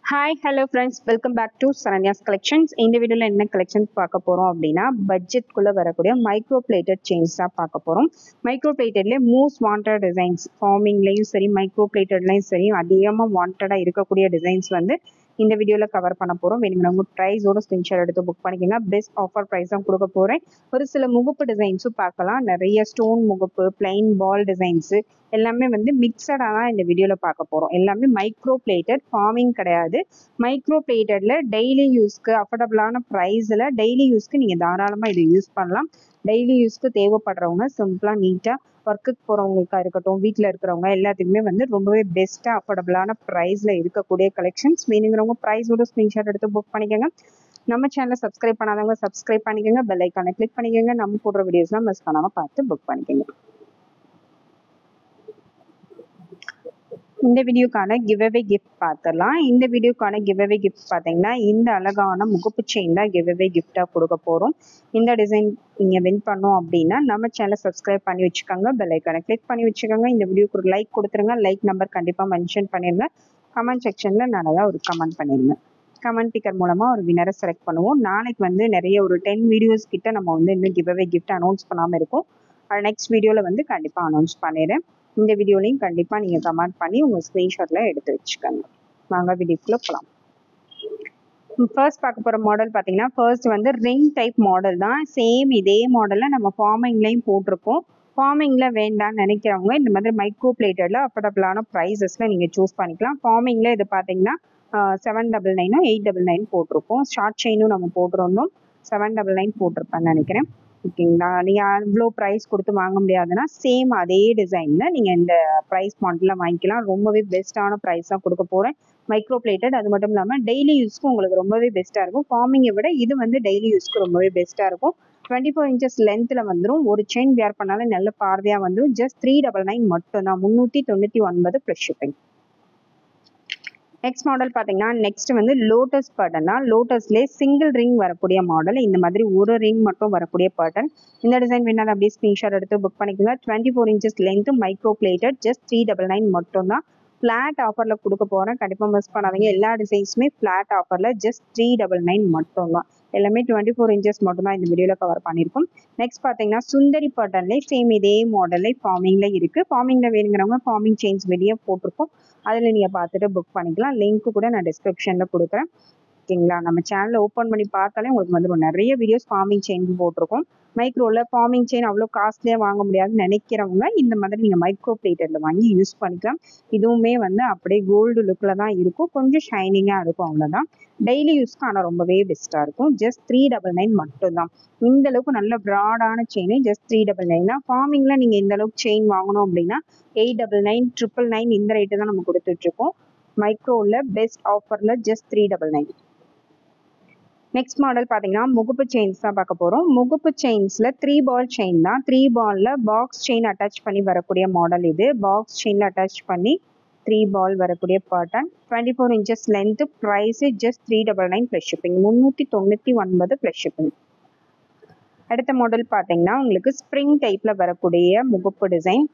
Hi, hello friends. Welcome back to Saranya's Collections. இந்த வீடியோல என்ன கலெக்ஷன்ஸ் பார்க்க போறோம் அப்படின்னா பட்ஜெட் குள்ள வரக்கூடிய மைக்ரோ பிளேட்டட் செயின்ஸ் தான் பார்க்க போறோம். மைக்ரோ பிளேட்டட்ல மோஸ்ட் வாண்டட் டிசைன்ஸ் ஃபார்மிங்லயும் சரி மைக்ரோ பிளேட்டட்லயும் சரி அதிகமாக வாண்டடா இருக்கக்கூடிய டிசைன்ஸ் வந்து இந்த வீடியோல கவர் பண்ண போறோம். வேணுங்கிறவங்க ப்ரைஸோட ஸ்கிரீன்ஷாட் எடுத்து புக் பண்ணிக்கோங்க. பெஸ்ட் ஆஃபர் ப்ரைஸ் தான் கொடுக்க போறேன். ஒரு சில முகப்பு டிசைன்ஸும் பார்க்கலாம். நிறைய ஸ்டோன் முகப்பு, பிளைன் பால் டிசைன்ஸ் எல்லாமே வந்து மிக்சடா தான் இந்த வீடியோல பார்க்க போறோம். எல்லாமே மைக்ரோ பிளேட்டட், ஃபார்மிங் கிடையாது. மைக்ரோ பிளேட்டட்ல டெய்லி யூஸ்க்கு அஃபோர்டபுளான ப்ரைஸ்ல டெய்லி யூஸ்க்கு நீங்க தாராளமா இதை யூஸ் பண்ணலாம். டெய்லி யூஸ்க்கு தேவைப்படுறவங்க சிம்பிளா நீட்டா ஒர்க்குக்கு போறவங்களுக்கா இருக்கட்டும், வீட்டில் இருக்கிறவங்க எல்லாத்துக்குமே வந்து ரொம்பவே பெஸ்டா அஃபோர்டபுளான ப்ரைஸ்ல இருக்கக்கூடிய கலெக்ஷன்ஸ். வேணுங்கிறவங்க ப்ரைஸோட ஸ்கிரீன்ஷாட் எடுத்து புக் பண்ணிக்கோங்க. நம்ம சேனலை சப்ஸ்கிரைப் பண்ணாதவங்க சப்ஸ்கிரைப் பண்ணிக்கோங்க. பெல் ஐக்கானை கிளிக் பண்ணிக்கோங்க. நம்ம போடுற வீடியோஸ்லாம் மிஸ் பண்ணாம பார்த்து புக் பண்ணிக்கோங்க. இந்த வீடியோக்கான கிவ்அவே கிஃப்ட் பார்த்துடலாம். இந்த வீடியோக்கான கிவ்அவே கிஃப்ட் பார்த்தீங்கன்னா இந்த அழகான முகப்பு செயின் தான் கிவ்அவே கிஃப்டாக கொடுக்க போகிறோம். இந்த டிசைன் நீங்கள் வின் பண்ணோம் அப்படின்னா நம்ம சேனலை சப்ஸ்கிரைப் பண்ணி வச்சுக்கோங்க. பெல் ஐக்கானை கிளிக் பண்ணி வச்சுக்கோங்க. இந்த வீடியோக்கு ஒரு லைக் கொடுத்துருங்க. லைக் நம்பர் கண்டிப்பாக மென்ஷன் பண்ணிடுங்க. கமெண்ட் செக்ஷனில் நல்லதாக ஒரு கமெண்ட் பண்ணிடுங்க. கமெண்ட் பிக்கர் மூலமாக ஒரு வினரை செலக்ட் பண்ணுவோம். நாளைக்கு வந்து நிறைய ஒரு 10 வீடியோஸ் கிட்ட நம்ம வந்து இன்னும் கிவ்அவே கிஃப்ட் அனௌன்ஸ் பண்ணாமல் இருக்கும். நெக்ஸ்ட் வீடியோவில் வந்து கண்டிப்பாக அனௌன்ஸ் பண்ணிடுறேன். இந்த வீடியோலையும் கண்டிப்பாக நீங்கள் கமெண்ட் பண்ணி உங்கள் ஸ்க்ரீன்ஷாட்டில் எடுத்து வச்சுக்கோங்க. வாங்க வீடியோக்குள்ளே போகலாம். ஃபர்ஸ்ட் பார்க்க போகிற மாடல் பார்த்தீங்கன்னா ஃபர்ஸ்ட் வந்து ரிங் டைப் மாடல் தான். சேம் இதே மாடலில் நம்ம ஃபார்மிங்லையும் போட்டிருக்கோம். ஃபார்மிங்கில் வேண்டாம்னு நினைக்கிறவங்க இந்த மாதிரி மைக்ரோ பிளேட்டடில் அஃபோர்டபுளான ப்ரைஸஸில் நீங்கள் சூஸ் பண்ணிக்கலாம். ஃபார்மிங்கில் இது பார்த்தீங்கன்னா 799 899 போட்டிருக்கோம். ஷார்ட் செயினும் நம்ம போட்டிருந்தோம். 799 போட்டிருப்பேன்னு நினைக்கிறேன். ஓகேங்களா, நீங்கள் அவ்வளோ ப்ரைஸ் கொடுத்து வாங்க முடியாதுன்னா சேம் அதே டிசைனில் நீங்கள் இந்த ப்ரைஸ் மாடலில் வாங்கிக்கலாம். ரொம்பவே பெஸ்ட்டான ப்ரைஸ் தான் கொடுக்க போகிறேன். மைக்ரோ பிளேட்டட், அது மட்டும் இல்லாமல் டெய்லி யூஸ்க்கு உங்களுக்கு ரொம்பவே பெஸ்ட்டாக இருக்கும். ஃபார்மிங்கை விட இது வந்து டெய்லி யூஸ்க்கு ரொம்பவே பெஸ்ட்டாக இருக்கும். 24 இன்ச்சஸ் லென்த்தில் வந்துடும். ஒரு செயின் வேர் பண்ணாலும் நல்ல பார்வையாக வந்துடும். ஜஸ்ட் 399 மட்டும்தான். 399 ப்ளஸ் ஷிப்பிங். நெக்ஸ்ட் மாடல் பார்த்தீங்கன்னா நெக்ஸ்ட் வந்து லோட்டஸ் பேட்டர்ன் தான். லோட்டஸ்லேயே சிங்கிள் ரிங் வரக்கூடிய மாடல். இந்த மாதிரி ஒரு ரிங் மட்டும் வரக்கூடிய பேட்டர்ன். இந்த டிசைன் வேணாலும் அப்படியே ஸ்க்ரீன்ஷாட் எடுத்து புக் பண்ணிக்கோங்க. 24 inches length, micro plated, just 399 மட்டும் தான். ஃப்ளாட் ஆஃபரில் கொடுக்க போகிறேன். கண்டிப்பாக மிஸ் பண்ணாதீங்க. எல்லா டிசைன்ஸுமே ஃப்ளாட் ஆஃபரில் ஜஸ்ட் 399 மட்டும் தான். எல்லாமே 24 இன்ச்சஸ் மட்டும் தான் இந்த வீடியோவில் கவர் பண்ணியிருக்கோம். நெக்ஸ்ட் பார்த்தீங்கன்னா சுந்தரி பேட்டர்ன்லேயே சேம் இதே மாடலில் ஃபார்மிங்கில் இருக்குது. ஃபார்மிங்கில் வேணுங்கிறவங்க ஃபார்மிங் செயின்ஸ் வெளியே போட்டிருக்கோம். அதில் நீங்கள் பார்த்துட்டு புக் பண்ணிக்கலாம். லிங்க்கு கூட நான் டிஸ்கிரிப்ஷனில் கொடுக்குறேன். ஓகேங்களா, நம்ம சேனலை ஓப்பன் பண்ணி பார்த்தாலே உங்களுக்கு வந்துடும். நிறைய வீடியோஸ் ஃபார்மிங் செயின் போட்டிருக்கோம். மைக்ரோவில் ஃபார்மிங் செயின் அவ்வளோ காஸ்ட்லியாக வாங்க முடியாதுன்னு நினைக்கிறவங்க இந்த மாதிரி நீங்கள் மைக்ரோ பிளேட்டடில் வாங்கி யூஸ் பண்ணிக்கலாம். இதுவுமே வந்து அப்படியே கோல்டு லுக்கில் தான் இருக்கும். கொஞ்சம் ஷைனிங்காக இருக்கும், அவ்வளோதான். டெய்லி யூஸ்க்கு ஆனால் ரொம்பவே பெஸ்ட்டாக இருக்கும். ஜஸ்ட் 399 மட்டும்தான். இந்த அளவுக்கு நல்ல ப்ராடான செயின் ஜஸ்ட் 399 தான். ஃபார்மிங்கில் நீங்கள் இந்த அளவுக்கு செயின் வாங்கணும் அப்படின்னா 899 999 இந்த ரேட்டு தான் நம்ம கொடுத்துட்ருக்கோம். மைக்ரோவில் பெஸ்ட் ஆஃபரில் ஜஸ்ட் 399. நெக்ஸ்ட் மாடல் பார்த்தீங்கன்னா முகப்பு செயின்ஸ் தான் பார்க்க போகிறோம். முகப்பு செயின்ஸில் 3 பால் செயின் தான். 3 பாலில் பாக்ஸ் செயின் அட்டாச் பண்ணி வரக்கூடிய மாடல் இது. பாக்ஸ் செயினில் அட்டாச் பண்ணி 3 பால் வரக்கூடிய pattern. 24 inches length. Price just 399 plus shipping. 399 plus shipping. அடுத்த மாடல் பார்த்தீங்கன்னா உங்களுக்கு ஸ்ப்ரிங் டைப்பில் வரக்கூடிய முகப்பு டிசைன்.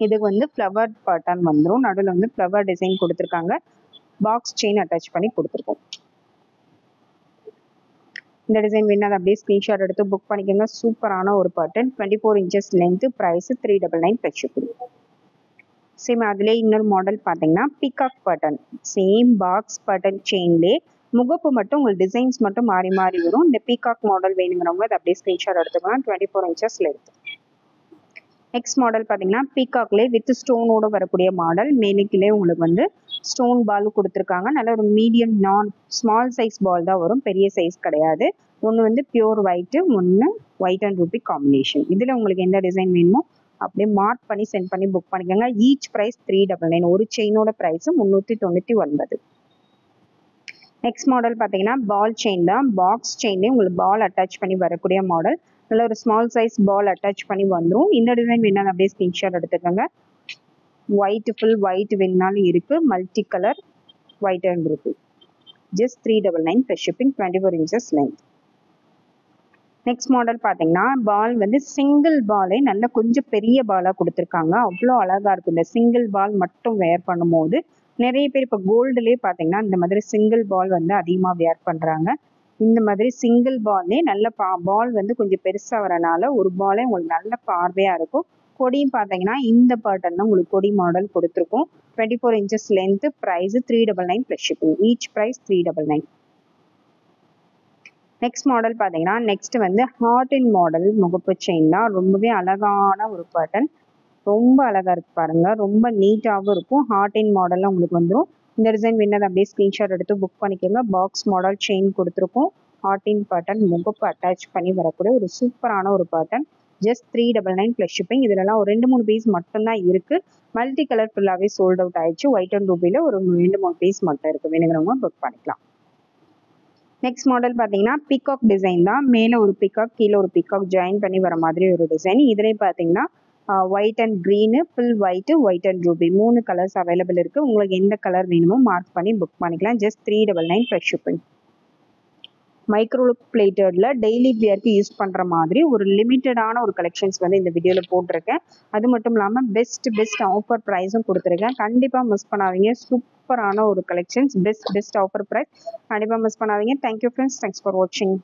இதுக்கு வந்து ஃப்ளவர் பேட்டர்ன் வந்துடும். நடுவில் வந்து ஃப்ளவர் டிசைன் கொடுத்துருக்காங்க. பாக்ஸ் செயின் அட்டாச் பண்ணி கொடுத்துருக்கோம். இந்த டிசைன் வேணா அப்படியே ஸ்க்ரீன்ஷாட் எடுத்து புக் பண்ணிக்கோங்க. சூப்பரான ஒரு pattern. 24 inches length. Price 399 plus shipping. Same அதிலே இன்னொரு மாடல் பார்த்தீங்கன்னா peacock pattern. Same box pattern செயின்லேயே முகப்பு மட்டும் உங்களுக்கு டிசைன்ஸ் மட்டும் மாறி மாறி வரும். இந்த பீகாக் மாடல் வேணுங்கிறவங்க அதை அப்படியே ஸ்க்ரீன்ஷாட் எடுத்துக்கலாம். 24 இன்ச்சஸ் லென்த். நெக்ஸ்ட் மாடல் பார்த்தீங்கன்னா பீகாக்லேயே வித் ஸ்டோனோட வரக்கூடிய மாடல். மேலுக்கிலே உங்களுக்கு வந்து ஸ்டோன் பால் கொடுத்துருக்காங்க. நல்ல ஒரு மீடியம் ஸ்மால் சைஸ் பால் தான் வரும். பெரிய சைஸ் கிடையாது. ஒன்று வந்து பியூர் ஒயிட்டு, ஒன்று ஒயிட் அண்ட் ரூபி காம்பினேஷன். இதில் உங்களுக்கு எந்த டிசைன் வேணுமோ அப்படியே மார்க் பண்ணி சென்ட் பண்ணி புக் பண்ணிக்கோங்க. Each price 399. ஒரு செயினோட ப்ரைஸு 399. நெக்ஸ்ட் மாடல் பார்த்தீங்கன்னா பால் செயின் தான். பாக்ஸ் செயின்லேயே உங்களுக்கு பால் அட்டாச் பண்ணி வரக்கூடிய மாடல். நல்ல ஒரு ஸ்மால் சைஸ் பால் அட்டாச் பண்ணி வந்துடும். இந்த டிசைன் வேணாலும் அப்படியே ஸ்க்ரீன்ஷாட் எடுத்துக்கோங்க. ஒயிட், ஃபுல் ஒயிட் வேணாலும் இருக்குது. மல்டி கலர் ஒயிட் அண்ட் இருக்கு. Just 399 plus shipping. 24 inches length. Next model பார்த்தீங்கன்னா பால் வந்து சிங்கிள் பாலே நல்ல கொஞ்சம் பெரிய பாலாக கொடுத்துருக்காங்க. அவ்வளோ அழகாக இருக்கும். இந்த சிங்கிள் பால் மட்டும் வேர் பண்ணும்போது நிறைய பேர் இப்போ கோல்டுலேயே பார்த்தீங்கன்னா இந்த மாதிரி சிங்கிள் பால் வந்து அதிகமாக வியர் பண்ணுறாங்க. இந்த மாதிரி சிங்கிள் பால்லே நல்ல பால் வந்து கொஞ்சம் பெருசாக வரனால ஒரு பாலே உங்களுக்கு நல்ல பார்வையாக இருக்கும். கொடியும் பார்த்தீங்கன்னா இந்த பேட்டர்ன் தான் உங்களுக்கு கொடி மாடல் கொடுத்துருக்கோம். 24 inches length. Price 399 plus shipping. Each price 399. Next model பார்த்தீங்கன்னா நெக்ஸ்ட் வந்து ஹார்ட் இன் மாடல் முகப்பு செயின் தான். ரொம்பவே அழகான ஒரு பேட்டர்ன். ரொம்ப அழகா இருக்கு பாருங்க. ரொம்ப நீட்டாகவும் இருக்கும். ஹார்ட் இன் மாடல்ல உங்களுக்கு வந்துடும். இந்த டிசைன் வேணாலும் அப்படியே ஸ்க்ரீன்ஷாட் எடுத்து புக் பண்ணிக்கோங்க. பாக்ஸ் மாடல் செயின் கொடுத்துருக்கோம். ஹார்ட் இன் பேட்டர்ன் முகப்பு அட்டாச் பண்ணி வரக்கூடிய ஒரு சூப்பரான ஒரு பேட்டர்ன். Just 399 plus shipping. இதுலலாம் ஒரு 2-3 பீஸ் மட்டும்தான் இருக்கு. மல்டி கலர் ஃபுல்லாகவே சோல்ட் அவுட் ஆயிடுச்சு. ஒயிட் அண்ட் ரூபியில் ஒரு 2-3 பீஸ் மட்டும் இருக்கு. வேணுங்கிறவங்க புக் பண்ணிக்கலாம். நெக்ஸ்ட் மாடல் பார்த்தீங்கன்னா பிகாக் டிசைன் தான். மேலே ஒரு பிகாக் கீழே ஒரு பிகாக் ஜாயின் பண்ணி வர மாதிரி ஒரு டிசைன். இதுலேயே பார்த்தீங்கன்னா white and green, full white, white and ruby 3 colours available இருக்குது. உங்களுக்கு எந்த கலர் வேணுமோ மார்க் பண்ணி புக் பண்ணிக்கலாம். Just 399 plus shipping. மைக்ரோ பிளேட்டடில் டெய்லி வியர்க்கு யூஸ் பண்ணுற மாதிரி ஒரு லிமிட்டடான ஒரு கலெக்ஷன்ஸ் வந்து இந்த வீடியோவில் போட்டிருக்கேன். அது மட்டும் இல்லாமல் பெஸ்ட் ஆஃபர் ப்ரைஸும் கொடுத்துருக்கேன். கண்டிப்பாக மிஸ் பண்ணாதீங்க. சூப்பரான ஒரு கலெக்ஷன்ஸ். Best offer price. கண்டிப்பாக மிஸ் பண்ணாதீங்க. Thank you friends. தேங்க்ஸ் ஃபார் வாட்சிங்.